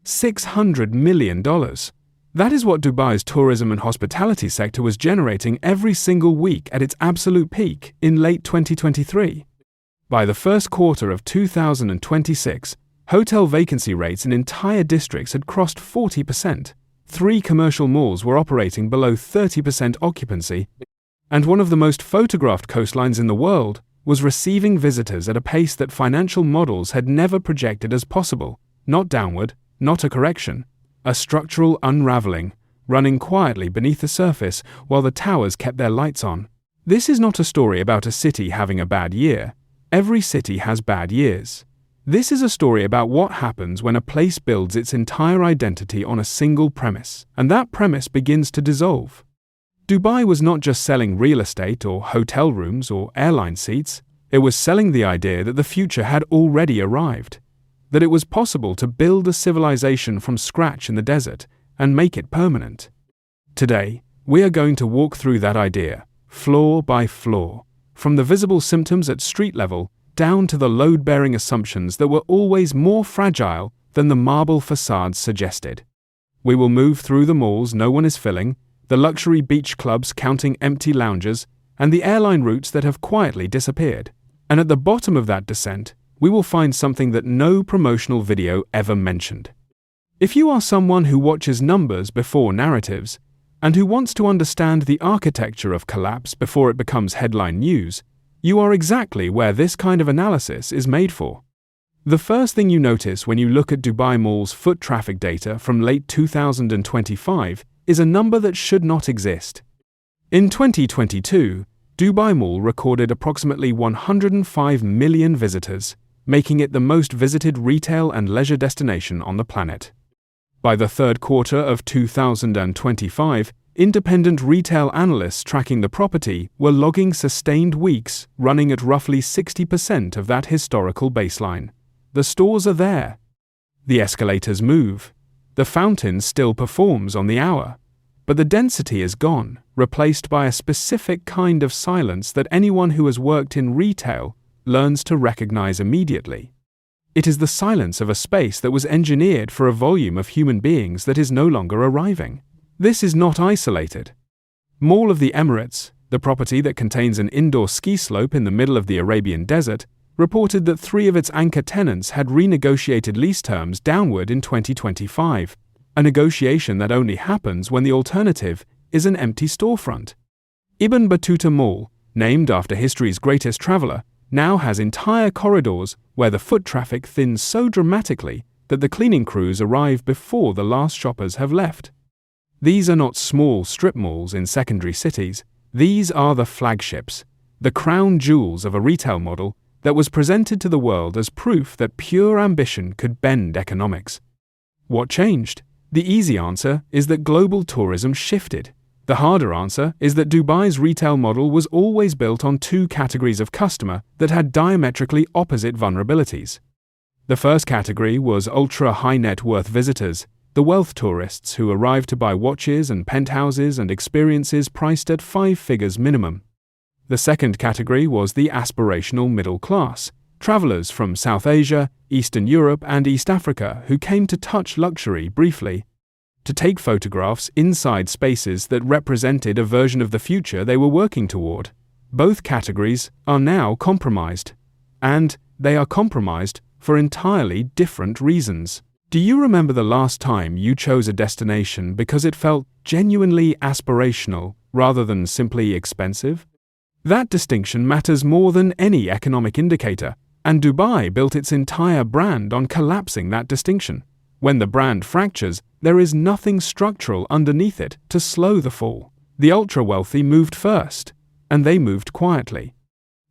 $600 million. That is what Dubai's tourism and hospitality sector was generating every single week at its absolute peak in late 2023. By the first quarter of 2026, hotel vacancy rates in entire districts had crossed 40%. 3 commercial malls were operating below 30% occupancy, and one of the most photographed coastlines in the world was receiving visitors at a pace that financial models had never projected as possible. Not downward, not a correction, a structural unraveling, running quietly beneath the surface while the towers kept their lights on. This is not a story about a city having a bad year. Every city has bad years. This is a story about what happens when a place builds its entire identity on a single premise, and that premise begins to dissolve. Dubai was not just selling real estate or hotel rooms or airline seats, it was selling the idea that the future had already arrived, that it was possible to build a civilization from scratch in the desert and make it permanent. Today, we are going to walk through that idea, floor by floor, from the visible symptoms at street level down to the load-bearing assumptions that were always more fragile than the marble facades suggested. We will move through the malls no one is filling, the luxury beach clubs counting empty lounges, and the airline routes that have quietly disappeared. And at the bottom of that descent, we will find something that no promotional video ever mentioned. If you are someone who watches numbers before narratives, and who wants to understand the architecture of collapse before it becomes headline news, you are exactly where this kind of analysis is made for. The first thing you notice when you look at Dubai Mall's foot traffic data from late 2025 is a number that should not exist. In 2022, Dubai Mall recorded approximately 105 million visitors, making it the most visited retail and leisure destination on the planet. By the third quarter of 2025, independent retail analysts tracking the property were logging sustained weeks running at roughly 60% of that historical baseline. The stores are there. The escalators move. The fountain still performs on the hour. But the density is gone, replaced by a specific kind of silence that anyone who has worked in retail learns to recognize immediately. It is the silence of a space that was engineered for a volume of human beings that is no longer arriving. This is not isolated. Mall of the Emirates, the property that contains an indoor ski slope in the middle of the Arabian desert, reported that 3 of its anchor tenants had renegotiated lease terms downward in 2025, a negotiation that only happens when the alternative is an empty storefront. Ibn Battuta Mall, named after history's greatest traveler, now has entire corridors where the foot traffic thins so dramatically that the cleaning crews arrive before the last shoppers have left. These are not small strip malls in secondary cities. These are the flagships, the crown jewels of a retail model that was presented to the world as proof that pure ambition could bend economics. What changed? The easy answer is that global tourism shifted. The harder answer is that Dubai's retail model was always built on 2 categories of customer that had diametrically opposite vulnerabilities. The first category was ultra-high net worth visitors, the wealth tourists who arrived to buy watches and penthouses and experiences priced at 5 figures minimum. The second category was the aspirational middle class, travelers from South Asia, Eastern Europe, and East Africa who came to touch luxury briefly, to take photographs inside spaces that represented a version of the future they were working toward. Both categories are now compromised, and they are compromised for entirely different reasons. Do you remember the last time you chose a destination because it felt genuinely aspirational rather than simply expensive? That distinction matters more than any economic indicator, and Dubai built its entire brand on collapsing that distinction. When the brand fractures, there is nothing structural underneath it to slow the fall. The ultra-wealthy moved first, and they moved quietly.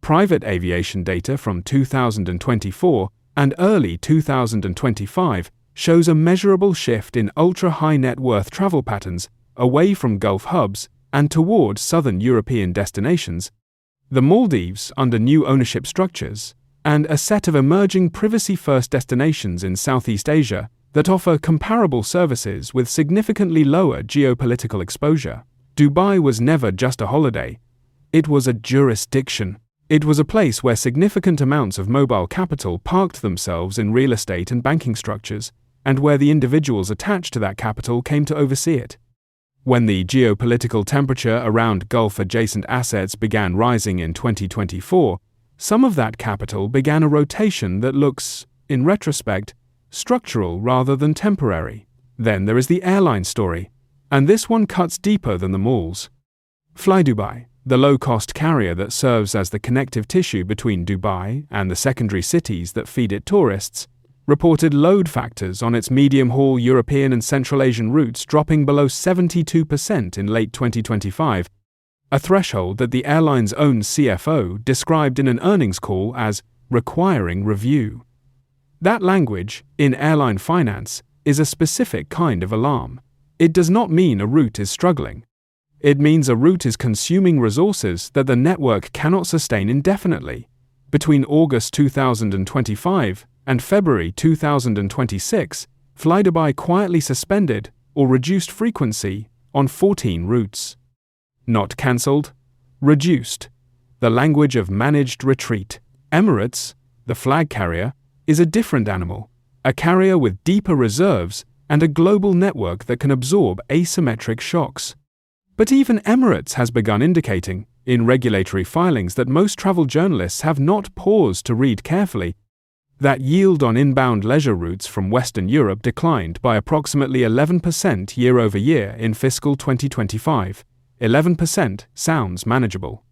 Private aviation data from 2024 and early 2025 shows a measurable shift in ultra-high net worth travel patterns away from Gulf hubs and towards southern European destinations, the Maldives under new ownership structures, and a set of emerging privacy-first destinations in Southeast Asia that offer comparable services with significantly lower geopolitical exposure. Dubai was never just a holiday. It was a jurisdiction. It was a place where significant amounts of mobile capital parked themselves in real estate and banking structures, and where the individuals attached to that capital came to oversee it. When the geopolitical temperature around Gulf-adjacent assets began rising in 2024, some of that capital began a rotation that looks, in retrospect, structural rather than temporary. Then there is the airline story, and this one cuts deeper than the malls. FlyDubai, the low-cost carrier that serves as the connective tissue between Dubai and the secondary cities that feed it tourists, reported load factors on its medium-haul European and Central Asian routes dropping below 72% in late 2025, a threshold that the airline's own CFO described in an earnings call as requiring review. That language, in airline finance, is a specific kind of alarm. It does not mean a route is struggling. It means a route is consuming resources that the network cannot sustain indefinitely. Between August 2025 and February 2026, FlyDubai quietly suspended or reduced frequency on 14 routes. Not cancelled, reduced. The language of managed retreat. Emirates, the flag carrier, is a different animal, a carrier with deeper reserves and a global network that can absorb asymmetric shocks. But even Emirates has begun indicating, in regulatory filings that most travel journalists have not paused to read carefully, that yield on inbound leisure routes from Western Europe declined by approximately 11% year-over-year in fiscal 2025. 11% sounds manageable.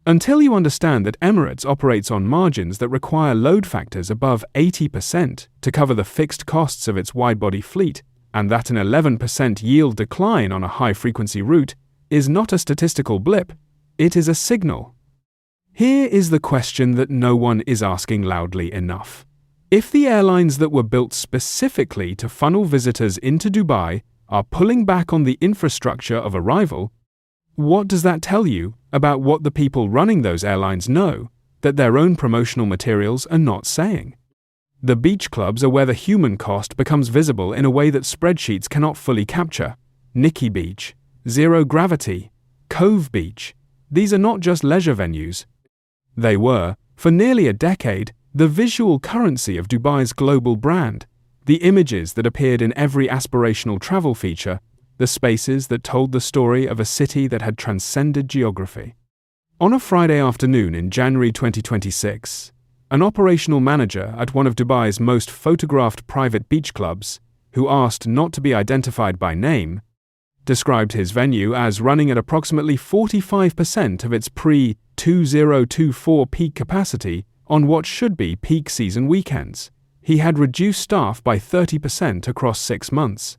Until you understand that Emirates operates on margins that require load factors above 80% to cover the fixed costs of its wide-body fleet, and that an 11% yield decline on a high-frequency route is not a statistical blip, it is a signal. Here is the question that no one is asking loudly enough. If the airlines that were built specifically to funnel visitors into Dubai are pulling back on the infrastructure of arrival, what does that tell you about what the people running those airlines know that their own promotional materials are not saying? The beach clubs are where the human cost becomes visible in a way that spreadsheets cannot fully capture. Nikki Beach, Zero Gravity, Cove Beach. These are not just leisure venues. They were, for nearly a decade, the visual currency of Dubai's global brand, the images that appeared in every aspirational travel feature, the spaces that told the story of a city that had transcended geography. On a Friday afternoon in January 2026, an operational manager at one of Dubai's most photographed private beach clubs, who asked not to be identified by name, described his venue as running at approximately 45% of its pre-2024 peak capacity on what should be peak season weekends. He had reduced staff by 30% across 6 months.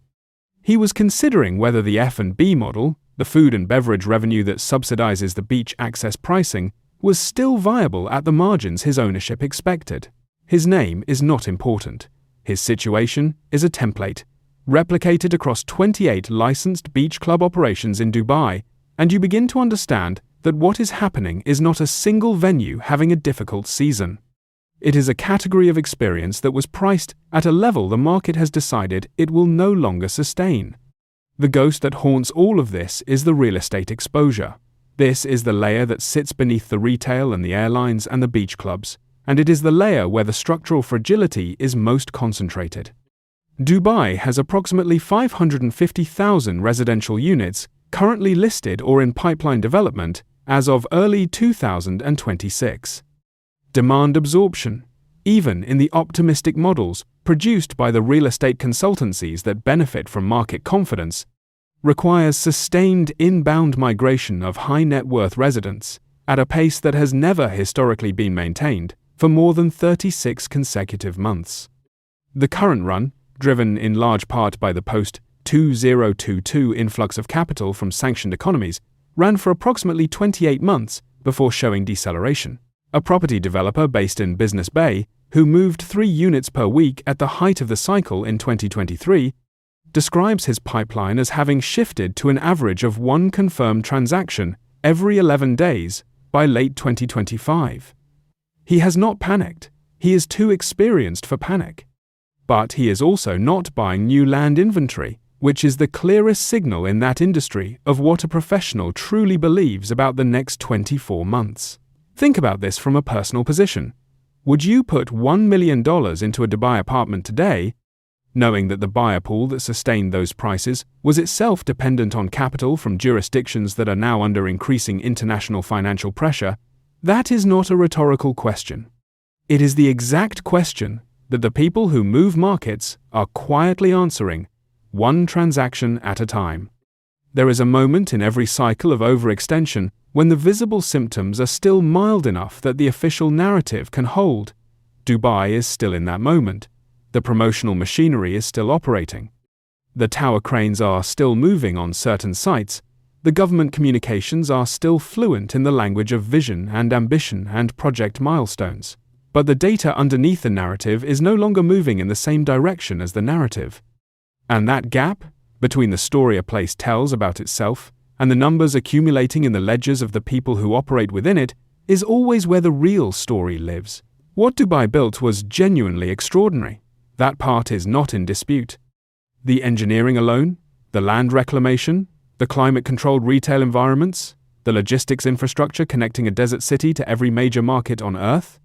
He was considering whether the F&B model, the food and beverage revenue that subsidizes the beach access pricing, was still viable at the margins his ownership expected. His name is not important. His situation is a template, replicated across 28 licensed beach club operations in Dubai, and you begin to understand that what is happening is not a single venue having a difficult season. It is a category of experience that was priced at a level the market has decided it will no longer sustain. The ghost that haunts all of this is the real estate exposure. This is the layer that sits beneath the retail and the airlines and the beach clubs, and it is the layer where the structural fragility is most concentrated. Dubai has approximately 550,000 residential units currently listed or in pipeline development as of early 2026. Demand absorption, even in the optimistic models produced by the real estate consultancies that benefit from market confidence, requires sustained inbound migration of high-net-worth residents at a pace that has never historically been maintained for more than 36 consecutive months. The current run, driven in large part by the post-2022 influx of capital from sanctioned economies, ran for approximately 28 months before showing deceleration. A property developer based in Business Bay, who moved 3 units per week at the height of the cycle in 2023, describes his pipeline as having shifted to an average of 1 confirmed transaction every 11 days by late 2025. He has not panicked. He is too experienced for panic. But he is also not buying new land inventory, which is the clearest signal in that industry of what a professional truly believes about the next 24 months. Think about this from a personal position. Would you put $1 million into a Dubai apartment today? knowing that the buyer pool that sustained those prices was itself dependent on capital from jurisdictions that are now under increasing international financial pressure, that is not a rhetorical question. It is the exact question that the people who move markets are quietly answering, one transaction at a time. There is a moment in every cycle of overextension when the visible symptoms are still mild enough that the official narrative can hold. Dubai is still in that moment. The promotional machinery is still operating. The tower cranes are still moving on certain sites. The government communications are still fluent in the language of vision and ambition and project milestones. But the data underneath the narrative is no longer moving in the same direction as the narrative. And that gap, between the story a place tells about itself and the numbers accumulating in the ledgers of the people who operate within it, is always where the real story lives. What Dubai built was genuinely extraordinary. That part is not in dispute. The engineering alone, the land reclamation, the climate-controlled retail environments, the logistics infrastructure connecting a desert city to every major market on Earth,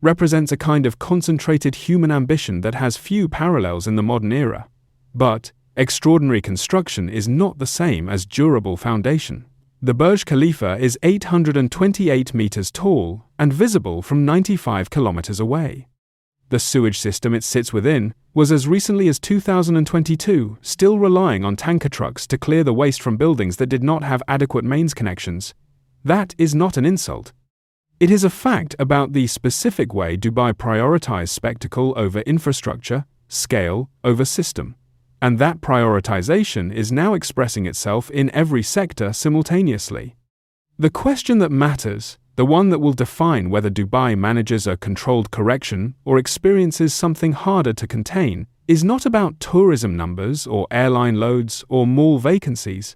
represents a kind of concentrated human ambition that has few parallels in the modern era. But extraordinary construction is not the same as durable foundation. The Burj Khalifa is 828 meters tall and visible from 95 kilometers away. The sewage system it sits within was as recently as 2022 still relying on tanker trucks to clear the waste from buildings that did not have adequate mains connections. That is not an insult. It is a fact about the specific way Dubai prioritized spectacle over infrastructure, scale over system. And that prioritization is now expressing itself in every sector simultaneously. The question that matters, the one that will define whether Dubai manages a controlled correction or experiences something harder to contain, is not about tourism numbers or airline loads or mall vacancies.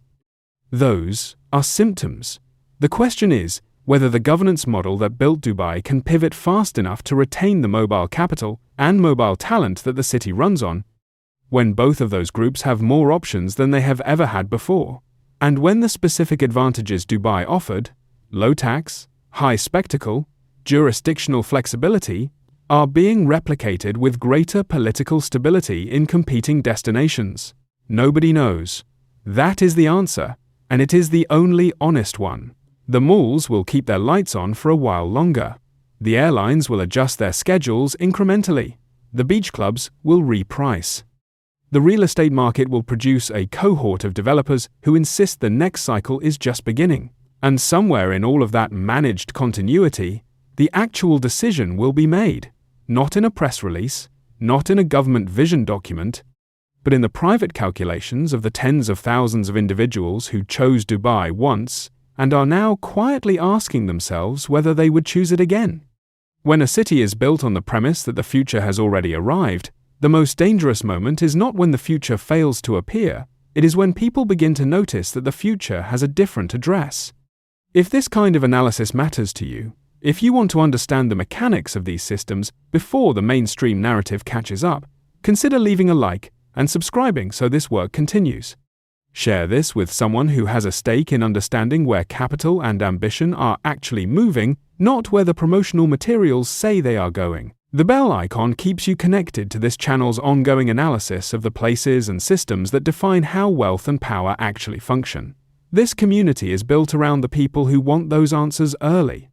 Those are symptoms. The question is whether the governance model that built Dubai can pivot fast enough to retain the mobile capital and mobile talent that the city runs on, when both of those groups have more options than they have ever had before, and when the specific advantages Dubai offered, low tax, high spectacle, jurisdictional flexibility, are being replicated with greater political stability in competing destinations. Nobody knows. That is the answer, and it is the only honest one. The malls will keep their lights on for a while longer. The airlines will adjust their schedules incrementally. The beach clubs will reprice. The real estate market will produce a cohort of developers who insist the next cycle is just beginning. And somewhere in all of that managed continuity, the actual decision will be made, not in a press release, not in a government vision document, but in the private calculations of the tens of thousands of individuals who chose Dubai once and are now quietly asking themselves whether they would choose it again. When a city is built on the premise that the future has already arrived, the most dangerous moment is not when the future fails to appear, it is when people begin to notice that the future has a different address. If this kind of analysis matters to you, if you want to understand the mechanics of these systems before the mainstream narrative catches up, consider leaving a like and subscribing so this work continues. Share this with someone who has a stake in understanding where capital and ambition are actually moving, not where the promotional materials say they are going. The bell icon keeps you connected to this channel's ongoing analysis of the places and systems that define how wealth and power actually function. This community is built around the people who want those answers early.